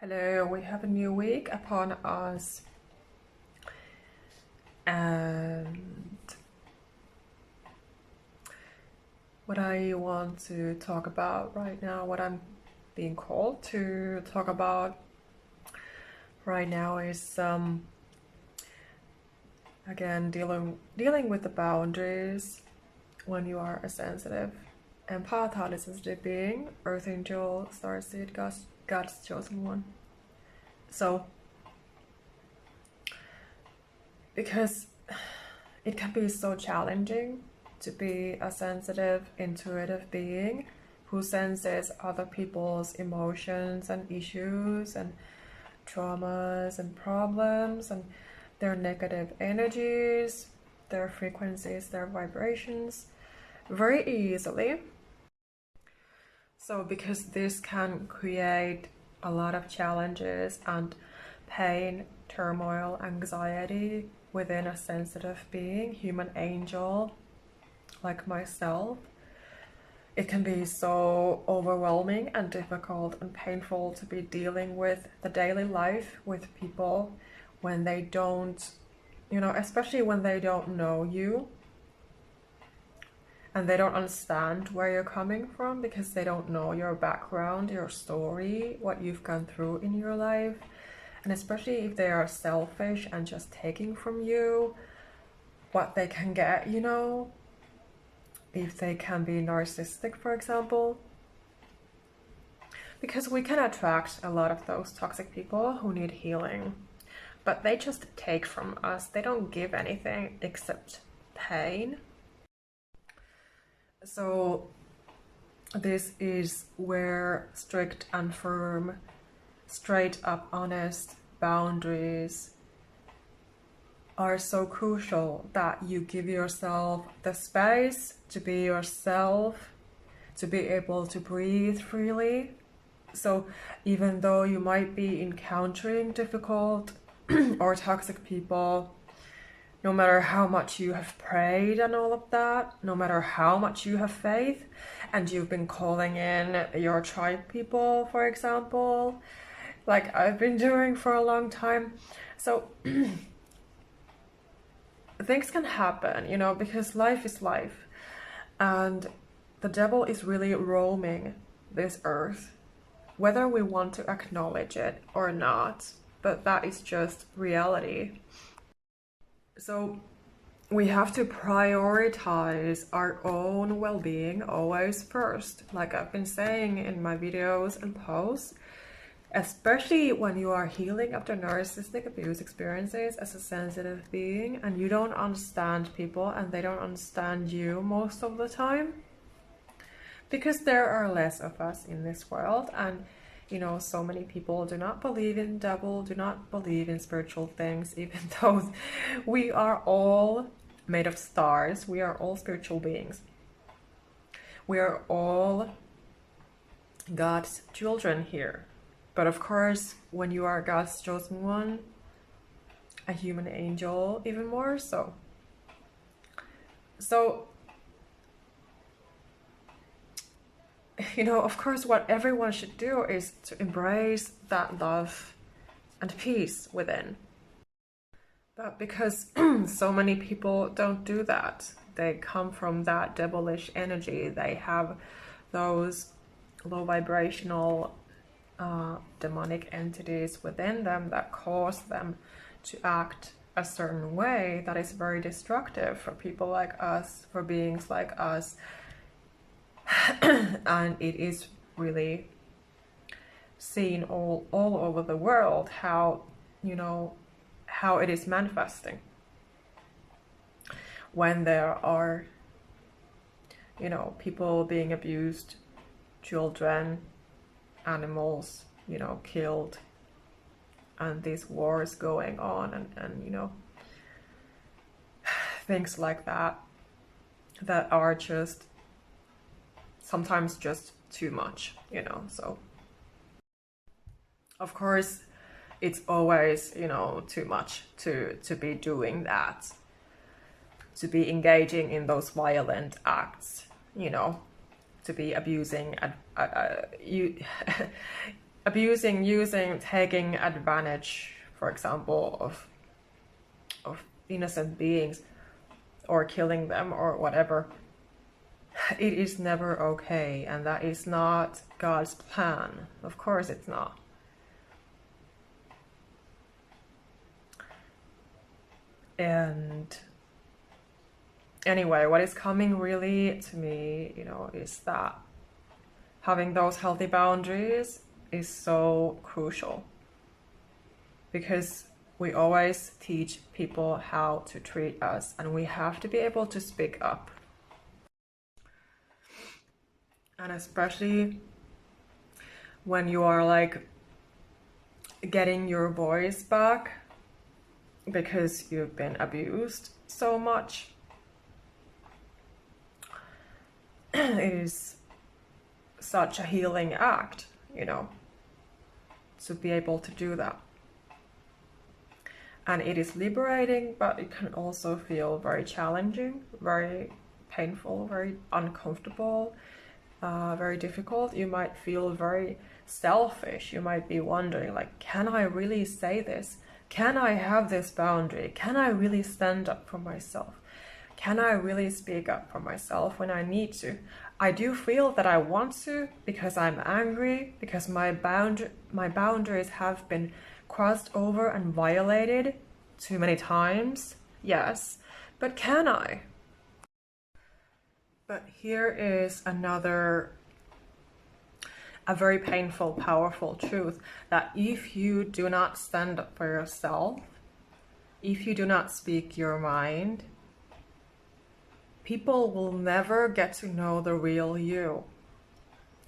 Hello, we have a new week upon us, and what I want to talk about right now, what I'm being called to talk about right now is again dealing with the boundaries when you are a sensitive empath, narcissistic being, Earth Angel, Starseed, God's chosen one. So, because it can be so challenging to be a sensitive, intuitive being who senses other people's emotions and issues and traumas and problems and their negative energies, their frequencies, their vibrations very easily. So because this can create a lot of challenges and pain, turmoil, anxiety within a sensitive being, human angel like myself, it can be so overwhelming and difficult and painful to be dealing with the daily life with people when they don't, especially when they don't know you and they don't understand where you're coming from because they don't know your background, your story, what you've gone through in your life. And especially if they are selfish and just taking from you what they can get, if they can be narcissistic, for example. Because we can attract a lot of those toxic people who need healing, but they just take from us. They don't give anything except pain. So this is where strict and firm, straight up honest boundaries are so crucial, that you give yourself the space to be yourself, to be able to breathe freely. So even though you might be encountering difficult or toxic people, no matter how much you have prayed and all of that, no matter how much you have faith, and you've been calling in your tribe people, for example, like I've been doing for a long time. So things can happen, because life is life. And the devil is really roaming this earth, whether we want to acknowledge it or not, but that is just reality. So we have to prioritize our own well-being always first, like I've been saying in my videos and posts, especially when you are healing after narcissistic abuse experiences as a sensitive being and you don't understand people and they don't understand you most of the time, because there are less of us in this world. And so many people do not believe in devil, do not believe in spiritual things, even though we are all made of stars. We are all spiritual beings. We are all God's children here. But of course, when you are God's chosen one, a human angel, even more so. So, of course, what everyone should do is to embrace that love and peace within. But because so many people don't do that, they come from that devilish energy. They have those low vibrational demonic entities within them that cause them to act a certain way that is very destructive for people like us, for beings like us. And it is really seen all over the world how it is manifesting when there are people being abused, children, animals killed, and these wars going on, and things like that are just sometimes just too much, so of course it's always too much to be doing that, to be engaging in those violent acts, to be abusing you abusing, using, taking advantage, for example, of innocent beings, or killing them or whatever, it is never okay, and that is not God's plan. Of course it's not. And anyway, what is coming really to me, is that having those healthy boundaries is so crucial, because we always teach people how to treat us, and we have to be able to speak up. And especially when you are like getting your voice back because you've been abused so much, it is such a healing act, to be able to do that. And it is liberating, but it can also feel very challenging, very painful, very uncomfortable, very difficult. You might feel very selfish. You might be wondering, like, can I really say this? Can I have this boundary? Can I really stand up for myself? Can I really speak up for myself when I need to? I do feel that I want to, because I'm angry, because my boundaries have been crossed over and violated too many times. Yes, but can I? But here is a very painful, powerful truth, that if you do not stand up for yourself, if you do not speak your mind, people will never get to know the real you.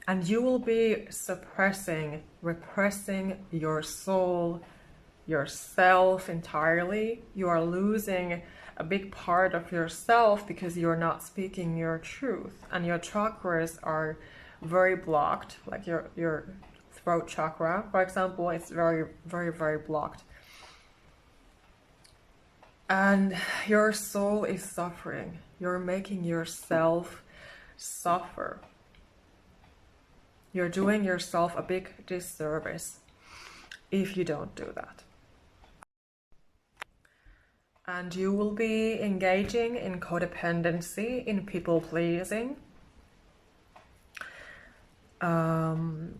And you will be suppressing, repressing your soul, yourself entirely. You are losing a big part of yourself because you're not speaking your truth, and your chakras are very blocked. Like your throat chakra, for example, it's very, very, very blocked. And your soul is suffering. You're making yourself suffer. You're doing yourself a big disservice if you don't do that. And you will be engaging in codependency, in people pleasing. And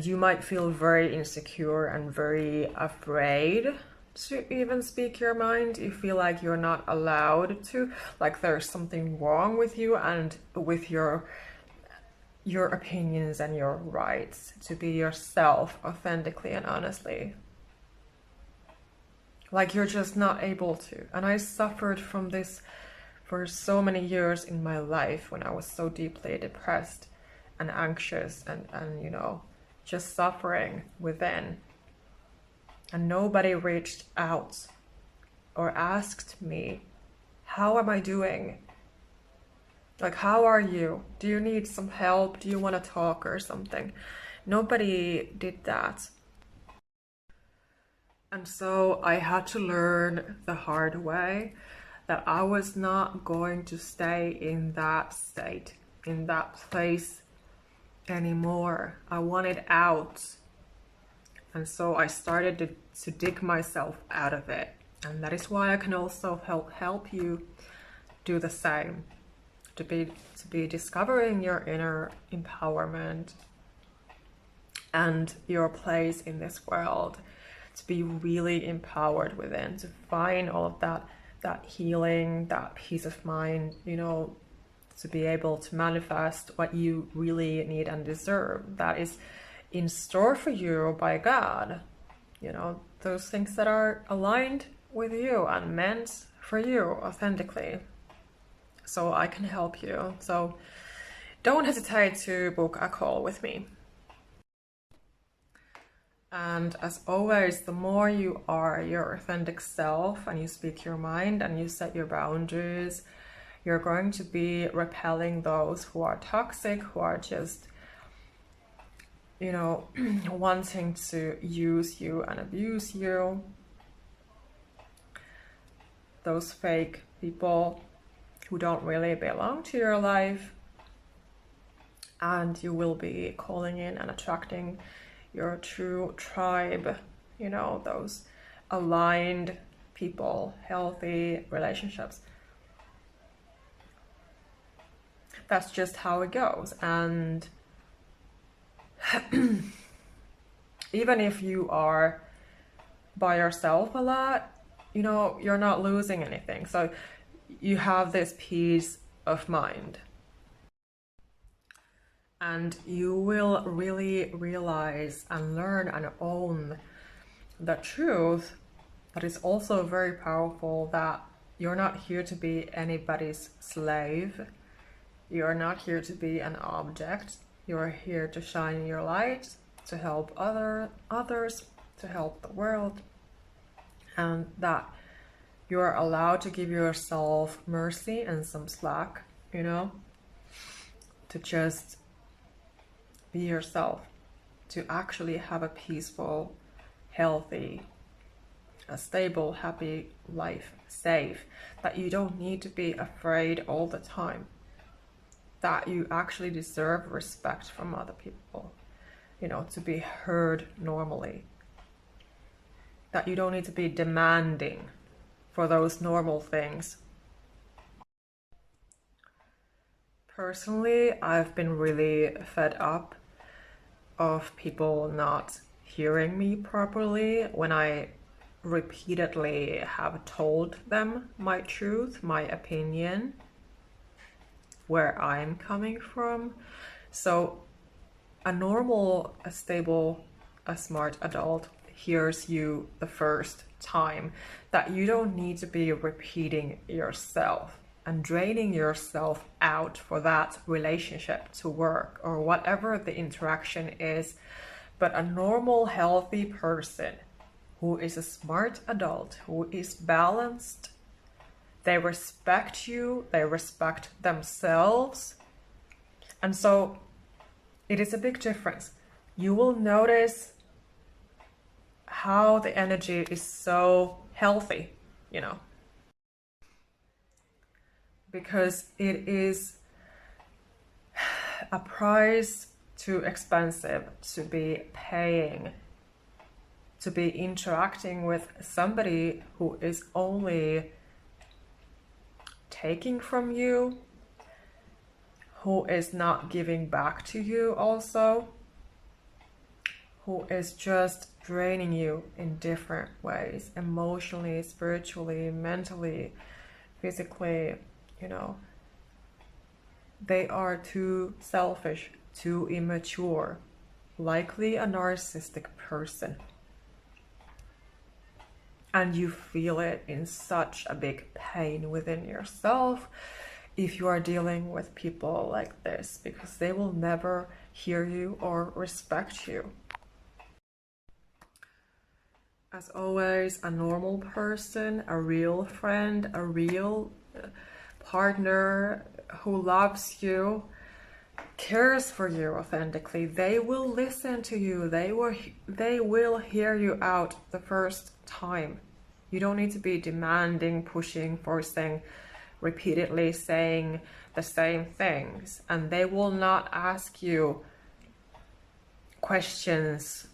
you might feel very insecure and very afraid to even speak your mind. You feel like you're not allowed to, like there's something wrong with you and with your opinions and your rights to be yourself authentically and honestly. Like you're just not able to. And I suffered from this for so many years in my life, when I was so deeply depressed and anxious and just suffering within. And nobody reached out or asked me, how am I doing? Like, how are you? Do you need some help? Do you want to talk or something? Nobody did that. And so I had to learn the hard way that I was not going to stay in that state, in that place anymore. I wanted out. And so I started to dig myself out of it. And that is why I can also help you do the same. To be discovering your inner empowerment and your place in this world. To be really empowered within, to find all of that healing, that peace of mind, to be able to manifest what you really need and deserve. That is in store for you by God. Those things that are aligned with you and meant for you authentically. So I can help you. So don't hesitate to book a call with me. And as always, the more you are your authentic self and you speak your mind and you set your boundaries, you're going to be repelling those who are toxic, who are just, wanting to use you and abuse you. Those fake people who don't really belong to your life. And you will be calling in and attracting your true tribe, you know, those aligned people, healthy relationships. That's just how it goes. And even if you are by yourself a lot, you know, you're not losing anything. So you have this peace of mind. And you will really realize and learn and own the truth that is also very powerful, that you're not here to be anybody's slave. You're not here to be an object. You're here to shine your light, to help others, to help the world. And that you're allowed to give yourself mercy and some slack, you know, to just be yourself, to actually have a peaceful, healthy, a stable, happy life, safe, that you don't need to be afraid all the time, that you actually deserve respect from other people, you know, to be heard normally, that you don't need to be demanding for those normal things. Personally, I've been really fed up of people not hearing me properly when I repeatedly have told them my truth, my opinion, where I'm coming from. So a normal, a stable, a smart adult hears you the first time, that you don't need to be repeating yourself and draining yourself out for that relationship to work or whatever the interaction is. But a normal, healthy person who is a smart adult, who is balanced, they respect you, they respect themselves. And so it is a big difference. You will notice how the energy is so healthy, you know, because it is a price too expensive to be paying, to be interacting with somebody who is only taking from you, who is not giving back to you also, who is just draining you in different ways, emotionally, spiritually, mentally, physically, you know. They are too selfish, too immature, likely a narcissistic person. And you feel it in such a big pain within yourself if you are dealing with people like this, because they will never hear you or respect you. As always, a normal person, a real friend, a real partner who loves you, cares for you authentically, they will listen to you. They will hear you out the first time. You don't need to be demanding, pushing, forcing, repeatedly saying the same things. And they will not ask you questions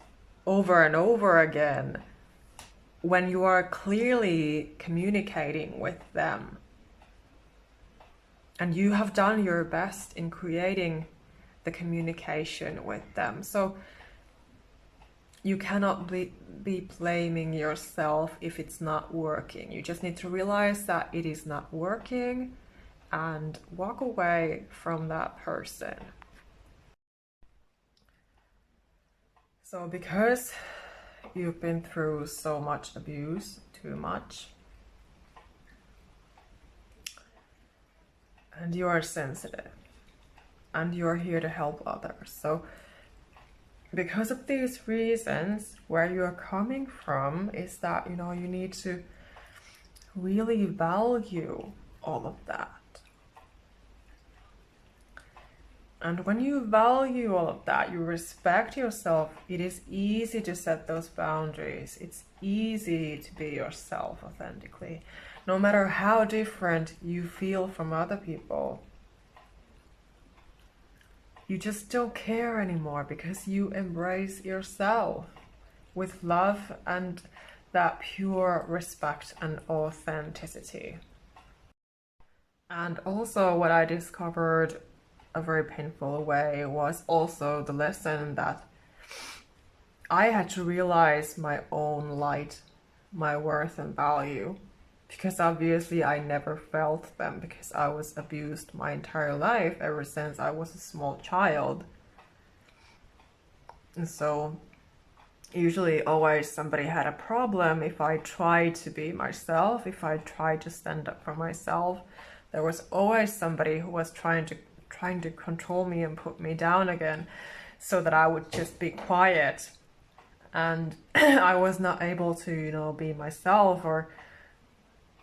over and over again when you are clearly communicating with them. And you have done your best in creating the communication with them. So you cannot be blaming yourself if it's not working. You just need to realize that it is not working and walk away from that person. So because you've been through so much abuse, too much, and you are sensitive, and you are here to help others. So because of these reasons, where you are coming from is that, you know, you need to really value all of that. And when you value all of that, you respect yourself, it is easy to set those boundaries. It's easy to be yourself authentically, no matter how different you feel from other people. you just don't care anymore because you embrace yourself with love and that pure respect and authenticity. And also what I discovered a very painful way was also the lesson that I had to realize my own light, my worth and value, because obviously I never felt them because I was abused my entire life ever since I was a small child. And so usually always somebody had a problem if I tried to be myself, if I tried to stand up for myself. There was always somebody who was trying to control me and put me down again so that I would just be quiet. And I was not able to, you know, be myself or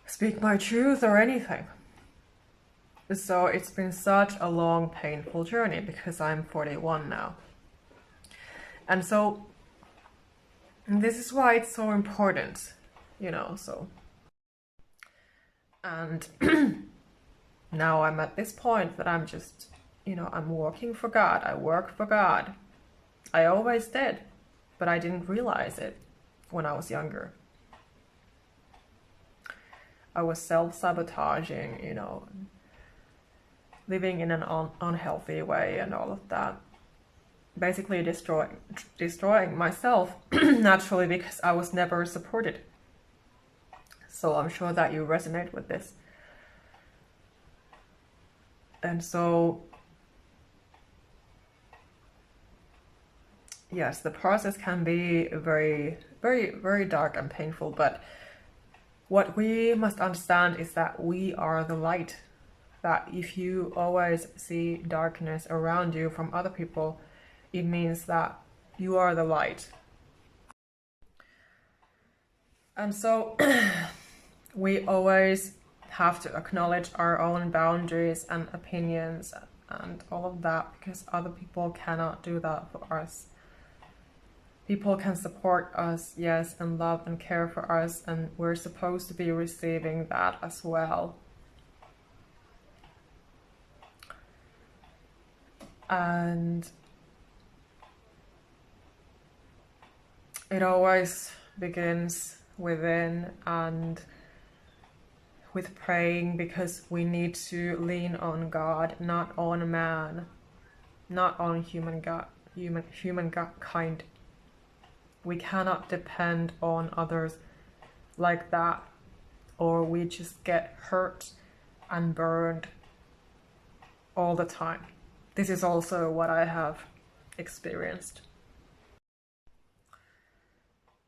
speak my truth or anything. So it's been such a long, painful journey because I'm 41 now. And so this is why it's so important, you know, so. And now I'm at this point that I'm just, you know, I'm working for God. I work for God. I always did, but I didn't realize it when I was younger. I was self-sabotaging, you know, living in an unhealthy way and all of that. Basically destroying myself naturally because I was never supported. So I'm sure that you resonate with this. And so, yes, the process can be very, very, very dark and painful, but what we must understand is that we are the light. That if you always see darkness around you from other people, it means that you are the light. And so we always have to acknowledge our own boundaries and opinions and all of that, because other people cannot do that for us. People can support us, yes, and love and care for us, and we're supposed to be receiving that as well. And it always begins within and with praying, because we need to lean on God, not on man, not on humankind. We cannot depend on others like that, or we just get hurt and burned all the time. This is also what I have experienced.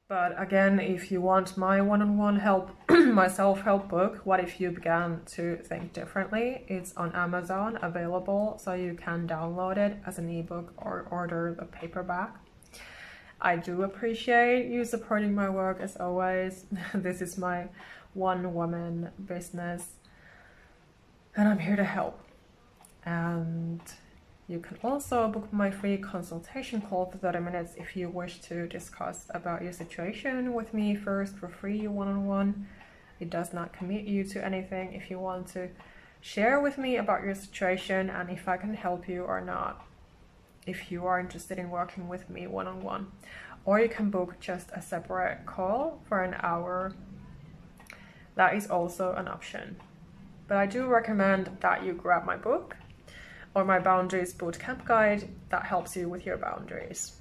But again, if you want my one-on-one help, my self-help book, What If You Began to Think Differently? It's on Amazon, available, so you can download it as an ebook or order the paperback. I do appreciate you supporting my work as always. This is my one-woman business, and I'm here to help. And you can also book my free consultation call for 30 minutes if you wish to discuss about your situation with me first for free, one-on-one. It does not commit you to anything. If you want to share with me about your situation and if I can help you or not, if you are interested in working with me one-on-one, or you can book just a separate call for an hour. That is also an option. But I do recommend that you grab my book or my Boundaries Bootcamp Guide that helps you with your boundaries.